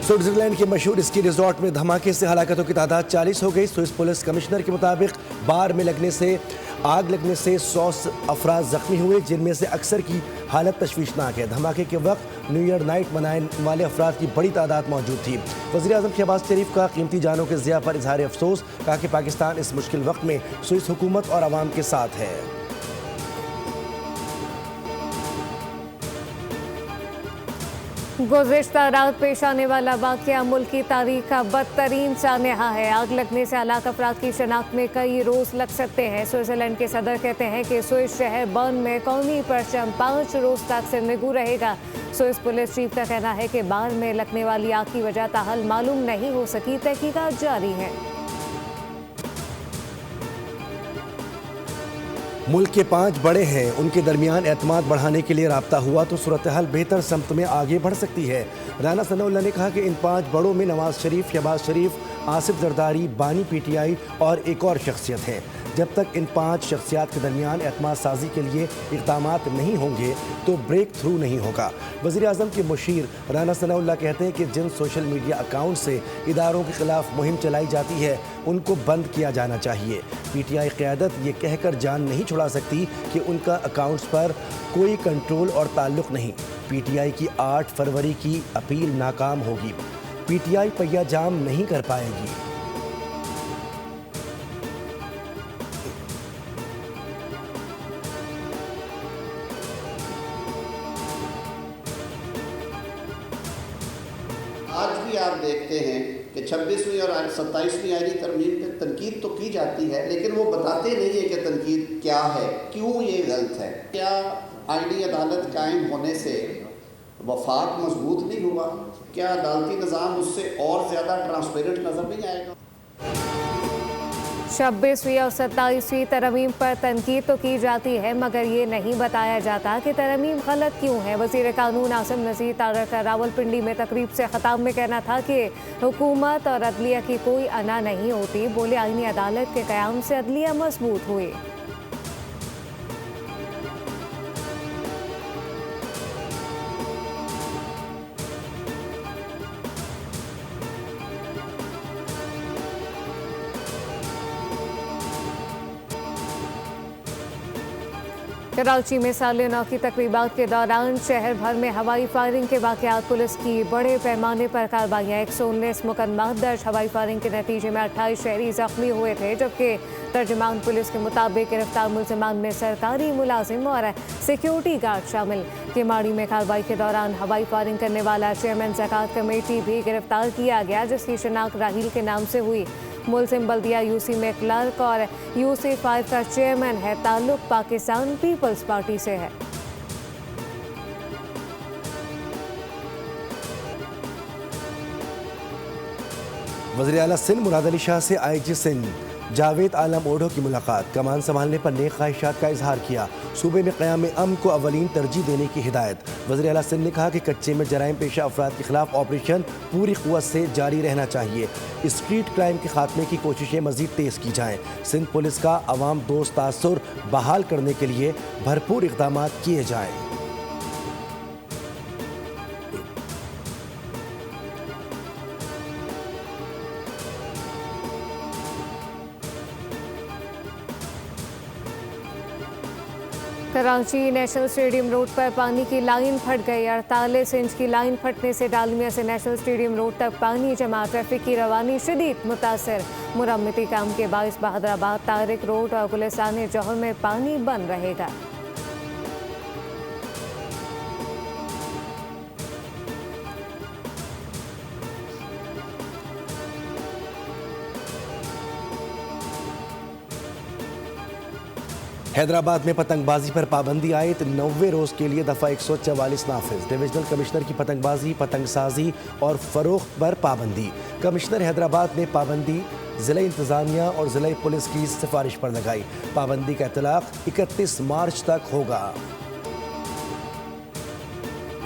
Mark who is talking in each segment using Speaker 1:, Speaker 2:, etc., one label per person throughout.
Speaker 1: Switzerland के मशहूर ski resort में धमाके से हलाकतों की तादाद 40 हो गई। स्विस पुलिस कमिश्नर के मुताबिक बार में आग लगने से 100 अफराद जख्मी हुए, जिनमें से अक्सर की हालत तशवीशनाक है। धमाके के वक्त न्यू ईयर नाइट मनाने वाले अफराद की बड़ी तादाद मौजूद थी। वज़ीर आज़म शहबाज शरीफ का कीमती जानों के ज़िया पर इजहार अफसोस, कहा कि पाकिस्तान इस मुश्किल वक्त में स्विस हुकूमत और आवाम के साथ है।
Speaker 2: गुज़िश्ता रात पेश आने वाला वाक़या मुल्क की तारीख का बदतरीन सानहा है। आग लगने से हलाक अफराद की शनाख्त में कई रोज़ लग सकते हैं। स्विट्ज़रलैंड के सदर कहते हैं कि स्विस शहर बर्न में कौमी परचम 5 रोज़ तक सिरनिगू रहेगा। स्विस पुलिस चीफ का कहना है कि बार में लगने वाली आग की वजह ताहल मालूम नहीं हो सकी, तहकीकात जारी है।
Speaker 1: मुल्क के 5 बड़े हैं, उनके दरमियान एतमाद बढ़ाने के लिए राब्ता हुआ तो सूरत हाल बेहतर समत में आगे बढ़ सकती है। राना सनाउल्लाह ने कहा कि इन 5 बड़ों में नवाज शरीफ, शहबाज शरीफ, आसिफ जरदारी, बानी PTI और एक और शख्सियत है। जब तक इन 5 शख्सियात के दरमियान एतमाद साजी के लिए इक़दामात नहीं होंगे तो ब्रेक थ्रू नहीं होगा। वज़ीर आज़म के मुशीर राना सनाउल्लाह कहते हैं कि जिन सोशल मीडिया अकाउंट से इदारों के खिलाफ मुहिम चलाई जाती है उनको बंद किया जाना चाहिए। PTI क़यादत ये कहकर जान नहीं छुड़ा सकती कि उनका अकाउंट्स पर कोई कंट्रोल और ताल्लुक़ नहीं। PTI की 8 फरवरी की अपील नाकाम होगी। PTI पहिया जाम नहीं कर पाएगी।
Speaker 3: आज भी आप देखते हैं कि 26वीं और 27वीं आईनी तरमीम पे तनकीद तो की जाती है, लेकिन वो बताते नहीं है कि तनकीद क्या है, क्यों ये गलत है। क्या आईनी अदालत कायम होने से वफाक मजबूत नहीं हुआ? क्या अदालती निज़ाम उससे और ज़्यादा ट्रांसपेरेंट नज़र नहीं आएगा?
Speaker 2: 26वीं और 27वीं तरमीम पर तनकीद तो की जाती है, मगर ये नहीं बताया जाता कि तरमीम गलत क्यों है। वज़ीर कानून आसिम नज़ीर तारक का रावलपिंडी में तकरीब से ख़ताब में कहना था कि हुकूमत और अदलिया की कोई अना नहीं होती। बोले आईनी अदालत के क़याम से अदलिया मजबूत हुई। कराची में साल नौ की तकरीबात के दौरान शहर भर में हवाई फायरिंग के वाक़यात, पुलिस की बड़े पैमाने पर कार्रवाइयाँ। 119 मुकदमा दर्ज। हवाई फायरिंग के नतीजे में 28 शहरी जख्मी हुए थे, जबकि तर्जमान पुलिस के मुताबिक गिरफ्तार मुलजिमान में सरकारी मुलाजिम और सिक्योरिटी गार्ड शामिल। केमाड़ी में कार्रवाई के दौरान हवाई फायरिंग करने वाला चेयरमैन ज़कात कमेटी भी गिरफ्तार किया गया, जिसकी शनाख्त राहील के नाम से हुई। मुलजिम बल्दिया UC में क्लर्क और UC5 का चेयरमैन है। ताल्लुक पाकिस्तान पीपल्स पार्टी से है।
Speaker 1: वज़ीर आला सिंध मुराद अली शाह से IG सिंध जावेद आलम ओढ़ो की मुलाकात। कमान संभालने पर नेक ख्वाहिशात का इजहार किया। सूबे में क़याम अमन को अवलीन तरजीह देने की हिदायत। वज़ीर आला सिंध ने कहा कि कच्चे में जराइम पेशा अफराद के खिलाफ ऑपरेशन पूरी क़ुव्वत से जारी रहना चाहिए। स्ट्रीट क्राइम के खात्मे की कोशिशें मज़ीद तेज़ की जाएँ। सिंध पुलिस का अवाम दोस्त तासुर बहाल करने के लिए भरपूर इक़दाम किए जाएँ।
Speaker 2: कराची नेशनल स्टेडियम रोड पर पानी की लाइन फट गई। 48 इंच की लाइन फटने से डालमिया से नेशनल स्टेडियम रोड तक पानी जमा। ट्रैफिक की रवानी शदीद मुतासर। मुरम्मती काम के बाइस बहादुराबाद, तारिक रोड और गुलिस्तान जौहर में पानी बंद रहेगा।
Speaker 1: हैदराबाद में पतंगबाजी पर पाबंदी आयत 90 रोज़ के लिए दफ़ा 144 नाफिज। डिविजनल कमिश्नर की पतंगबाजी, पतंगसाजी और फ़रोख्त पर पाबंदी। कमिश्नर हैदराबाद ने पाबंदी ज़िला इंतज़ामिया और ज़िला पुलिस की सिफारिश पर लगाई। पाबंदी का इतलाक़ 31 मार्च तक होगा।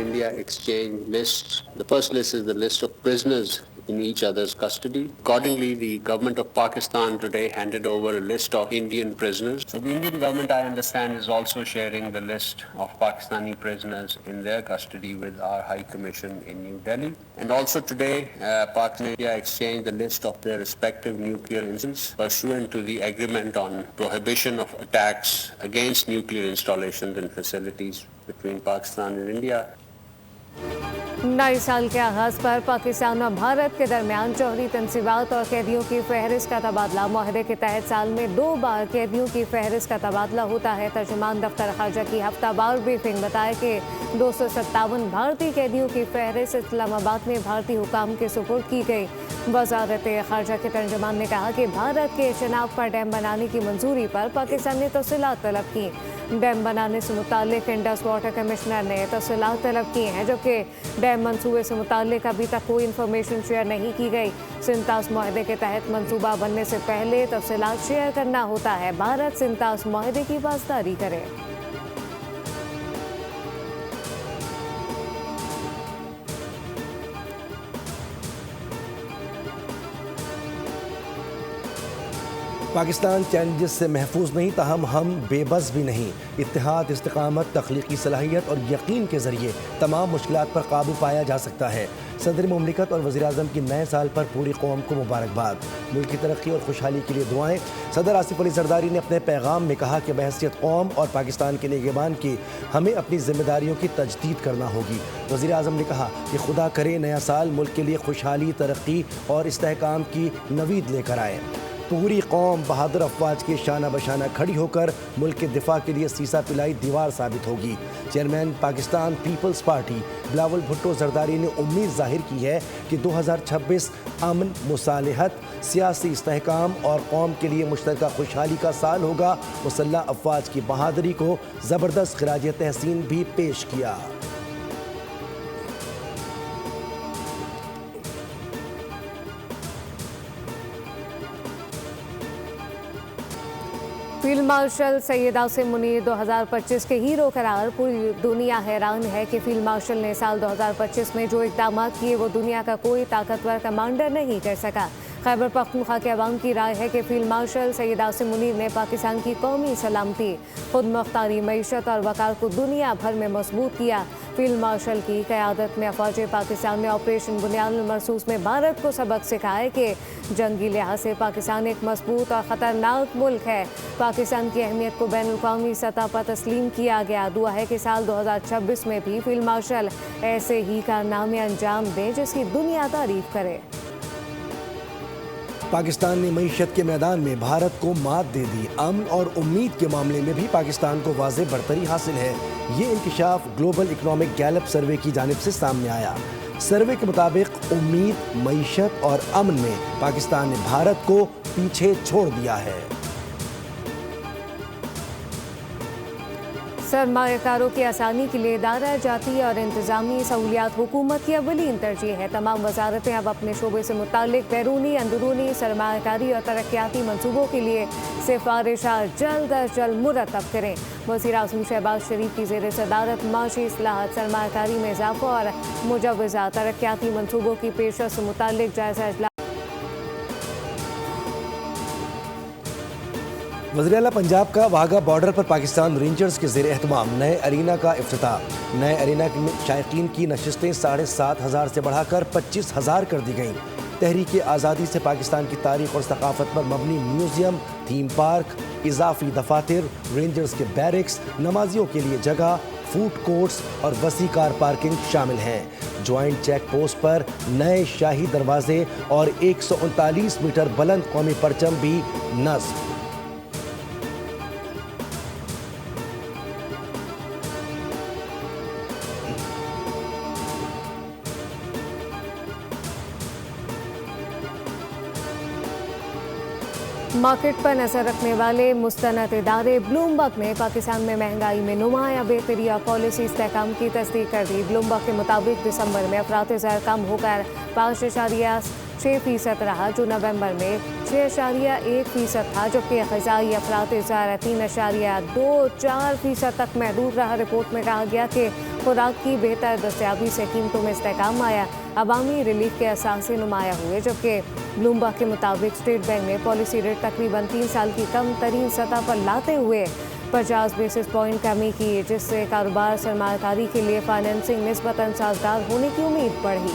Speaker 4: India exchange list. The first list is the list of prisoners in each other's custody. Accordingly, the government of Pakistan today handed over a list of Indian prisoners. So the Indian government, I understand, is also sharing the list of Pakistani prisoners in their custody with our High Commission in New Delhi. And also today, Pakistan and India exchanged the list of their respective nuclear incidents pursuant to the agreement on prohibition of attacks against nuclear installations and facilities between Pakistan and India.
Speaker 2: नए साल के आगाज पर पाकिस्तान और भारत के दरमियान जौहरी तनसीबात और कैदियों की फहरिस्त का तबादला। मुआहदे के तहत साल में 2 बार कैदियों की फहरिस्त का तबादला होता है। तर्जुमान दफ्तर खारजा की हफ्तावार ब्रीफिंग बताया कि 257 भारतीय कैदियों की फहरिस्त इस्लामाबाद में भारतीय हुकाम के सुपुर्द की गई। वजारत खारजा के तर्जुमान ने कहा कि भारत के चनाब पर डैम बनाने की मंजूरी पर पाकिस्तान ने तफसीलात तलब की। डैम बनाने से मुताल्लिक इंडस वाटर कमिश्नर ने तफसीलात तलब की हैं, जबकि डैम मंसूबे से मुताल्लिक अभी तक कोई इन्फॉर्मेशन शेयर नहीं की गई। सिंतास मुआहदे के तहत मंसूबा बनने से पहले तफसीलात शेयर करना होता है। भारत सिंतास मुआहदे की पासदारी करे।
Speaker 1: पाकिस्तान चैलेंजेस से महफूज नहीं, ताहम हम बेबस भी नहीं। इत्तेहाद, इस्तिकामत, तख्लीकी सलाहियत और यकीन के ज़रिए तमाम मुश्किलात पर काबू पाया जा सकता है। सदर मुमलिकत और वज़ीर-ए-आज़म की नए साल पर पूरी कौम को मुबारकबाद। मुल्क की तरक्की और खुशहाली के लिए दुआएं। सदर आसिफ अली ज़रदारी ने अपने पैगाम में कहा कि बहैसियत कौम और पाकिस्तान के निगहबान की हमें अपनी जिम्मेदारियों की तजदीद करना होगी। वज़ीर-ए-आज़म ने कहा कि खुदा करे नया साल मुल्क के लिए खुशहाली, तरक्की और इस्तेहकाम की नवीद लेकर आए। पूरी कौम बहादुर अफवाज के शाना बशाना खड़ी होकर मुल्क के दिफा के लिए सीसा पिलाई दीवार साबित होगी। चेयरमैन पाकिस्तान पीपल्स पार्टी बिलावल भुट्टो जरदारी ने उम्मीद जाहिर की है कि 2026 अमन, मुसालहत, सियासी इस्तेहकाम और कौम के लिए मुश्तरका खुशहाली का साल होगा। मुसल्लह अफवाज की बहादुरी को ज़बरदस्त खिराज तहसीन भी पेश किया।
Speaker 2: फील्ड मार्शल सैयद आसिम मुनीर 2025 के हीरो करार। पूरी दुनिया हैरान है कि फील्ड मार्शल ने साल 2025 में जो इक़दाम किए वो दुनिया का कोई ताकतवर कमांडर नहीं कर सका। खैबर पख्तूनख्वा के अवाम की राय है कि फील्ड मार्शल सैयद आसिम मुनीर ने पाकिस्तान की कौमी सलामती, खुद मुख्तारी मईशत और वक़ार को दुनिया भर में मजबूत किया। फील्ड मार्शल की क़यादत में अफवाज पाकिस्तान ने ऑपरेशन बुनियादुल मरसूस में भारत को सबक सिखाया कि जंगी लिहाज से पाकिस्तान एक मजबूत और ख़तरनाक मुल्क है। पाकिस्तान की अहमियत को बैनुल-अक़वामी सतह पर तस्लीम किया गया। दुआ है कि साल 2026 में भी फील्ड मार्शल ऐसे ही कारनामे अंजाम दें जिसकी दुनिया तारीफ करे।
Speaker 1: पाकिस्तान ने मईशत के मैदान में भारत को मात दे दी। अमन और उम्मीद के मामले में भी पाकिस्तान को वाज़े बढ़तरी हासिल है। ये इंकशाफ ग्लोबल इकनॉमिक गैलप सर्वे की जानिब से सामने आया। सर्वे के मुताबिक उम्मीद, मईशत और अमन में पाकिस्तान ने भारत को पीछे छोड़ दिया है।
Speaker 2: सरमायाकारों की आसानी के लिए इदारा जाती और इंतजामी सहूलियात हुकूमत की अवलीन तरजीह है। तमाम वजारतें अब अपने शोबे से मुताल्लिक बैरूनी, अंदरूनी सरमायाकारी और तरक्याती मनसूबों के लिए सिफारिशात जल्द अज जल्द मुरतब करें। वज़ीर-ए-आज़म शहबाज शरीफ की ज़ेर सदारत माशी इस्लाहात, सरमायाकारी में इजाफा और मुजव्वज़ा तरक्याती मनसूबों की पेशरफ से मुताल्लिक जायज़ा इजलास।
Speaker 1: वज़ीर-ए-आला पंजाब का वाघा बॉर्डर पर पाकिस्तान रेंजर्स के ज़ेर एहतमाम नए अरीना का इफ्तिताह। नए अरीना में शायकीन की नशिस्तें 7,500 से बढ़ाकर 25,000 कर दी गईं। तहरीक आज़ादी से पाकिस्तान की तारीख और सकाफत पर मबनी म्यूज़ियम, थीम पार्क, इजाफी दफातर, रेंजर्स के बैरिक्स, नमाजियों के लिए जगह, फूड कोर्ट्स और वसी कार पार्किंग शामिल हैं। ज्वाइंट चेक पोस्ट पर नए शाही दरवाजे और 139 मीटर बुलंद कौमी परचम भी नस्ब।
Speaker 2: मार्केट पर नजर रखने वाले मुस्तनद इदारे ब्लूमबर्ग ने पाकिस्तान में महंगाई में नुमाया बेहतरी और पॉलिसी इस्तेहकाम की तस्दीक कर दी। ब्लूमबर्ग के मुताबिक दिसंबर में अफरात ज़र कम होकर 5.6% रहा, जो नवंबर में 6.1% था, जबकि ग़िज़ाई अफरात ज़र 3.24% तक महदूद रहा। रिपोर्ट में कहा गया कि खुराक की बेहतर दस्तयाबी से कीमतों में इस्तेहकाम आया। अवामी रिलीफ के असासे नुमाया हुए, जबकि ब्लूमबर्ग के मुताबिक स्टेट बैंक ने पॉलिसी रेट तकरीबन 3 साल की कम तरीन सतह पर लाते हुए 50 बेसिस पॉइंट कमी की, जिससे कारोबार सरमायाकारी के लिए फाइनेंसिंग निस्बतन साजगार होने की उम्मीद बढ़ी।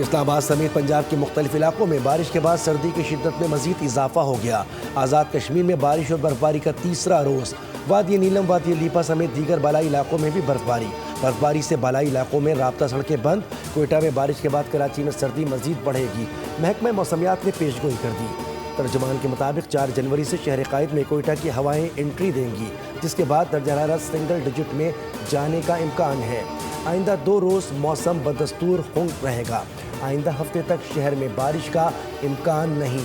Speaker 1: इस्लामाबाद समेत पंजाब के मुख्तलिफ इलाकों में बारिश के बाद सर्दी की शिद्दत में मजीद इजाफा हो गया। आज़ाद कश्मीर में बारिश और बर्फबारी का तीसरा रोज़। वादी नीलम, वादी लीपा समेत दीगर बालाई इलाकों में भी बर्फबारी से बालाई इलाकों में राब्ता सड़कें बंद। कोयटा में बारिश के बाद कराची में सर्दी मजीद बढ़ेगी। महकमा मौसमियात ने पेशगोई कर दी। तर्जुमान के मुताबिक 4 जनवरी से शहर कायद में कोयटा की हवाएं एंट्री देंगी, जिसके बाद दर्जा हरारत सिंगल डिजिट में जाने का इम्कान है। आइंदा 2 रोज़ मौसम बदस्तूर खुश्क रहेगा। आइंदा हफ्ते तक शहर में बारिश का इम्कान नहीं।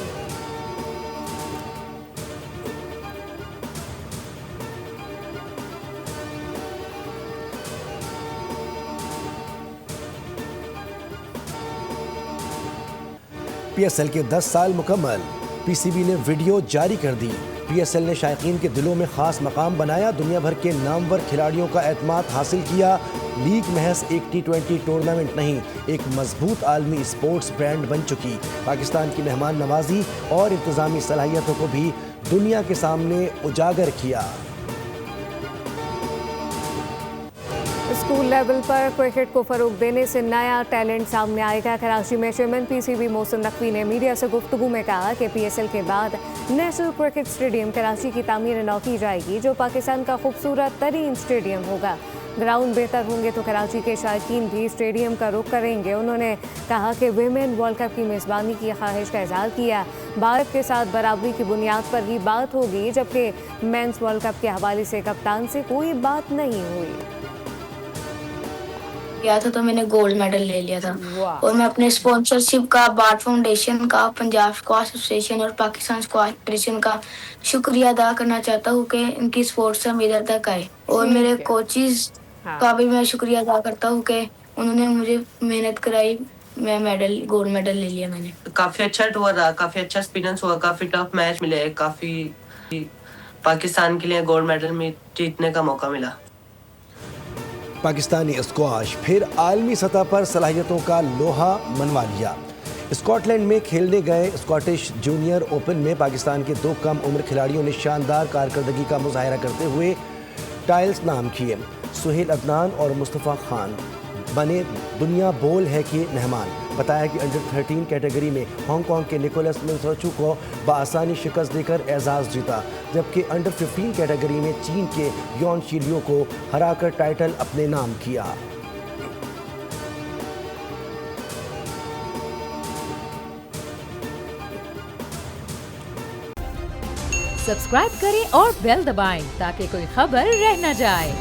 Speaker 1: PSL के 10 साल मुकम्मल। PCB ने वीडियो जारी कर दी। PSL ने शायकीन के दिलों में खास मकाम बनाया। दुनिया भर के नामवर खिलाड़ियों का एतमाद हासिल किया। लीग महज एक T20 टूर्नामेंट नहीं, एक मजबूत आलमी स्पोर्ट्स ब्रांड बन चुकी। पाकिस्तान की मेहमान नवाजी और इंतजामी सलाहियतों को भी दुनिया के सामने उजागर किया।
Speaker 2: स्कूल लेवल पर क्रिकेट को फरोग देने से नया टैलेंट सामने आएगा। कराची में चेयरमैन PCB मोहसिन नकवी ने मीडिया से गुफ्तगू में कहा कि PSL के बाद नेशनल क्रिकेट स्टेडियम कराची की तामीर नौ की जाएगी, जो पाकिस्तान का खूबसूरत तरीन स्टेडियम होगा। ग्राउंड बेहतर होंगे तो कराची के शायकीन भी स्टेडियम का रुख करेंगे। उन्होंने कहा कि विमेन वर्ल्ड कप की मेज़बानी की ख्वाहिश का इजहार किया। भारत के साथ बराबरी की बुनियाद पर ही बात होगी, जबकि मेंस वर्ल्ड कप के हवाले से कप्तान से कोई बात नहीं हुई।
Speaker 5: किया था तो मैंने गोल्ड मेडल ले लिया था। और मैं अपने स्पॉन्सरशिप का, बार्ट फाउंडेशन का, पंजाब स्क्वाश एसोसिएशन और पाकिस्तान स्क्वाश फेडरेशन का शुक्रिया अदा करना चाहता हूँ कि इनकी सपोर्ट से हम इधर तक आए। और मेरे कोचेस का भी मैं शुक्रिया अदा करता हूँ कि उन्होंने मुझे मेहनत कराई, मैं गोल्ड मेडल ले लिया मैंने।
Speaker 6: काफी अच्छा हुआ था, काफी अच्छा एक्सपीरियंस हुआ, काफी टफ मैच मिले, काफी पाकिस्तान के लिए गोल्ड मेडल में जीतने का मौका मिला।
Speaker 1: पाकिस्तानी स्क्वाश फिर आलमी सतह पर सलाहियतों का लोहा मनवा लिया। स्कॉटलैंड में खेलने गए स्कॉटिश जूनियर ओपन में पाकिस्तान के 2 कम उम्र खिलाड़ियों ने शानदार कारकर्दगी का मुजाहरा करते हुए टाइल्स नाम किए। सुहेल अदनान और मुस्तफ़ा खान बने दुनिया बोल है कि मेहमान। बताया कि अंडर 13 कैटेगरी में हांगकांग के निकोलस मिन्सोचू को बआसानी शिकस्त देकर एजाज़ जीता, जबकि अंडर 15 कैटेगरी में चीन के योन शिलियो को हराकर टाइटल अपने नाम किया।
Speaker 7: सब्सक्राइब करें और बेल दबाएं ताकि कोई खबर रह न जाए।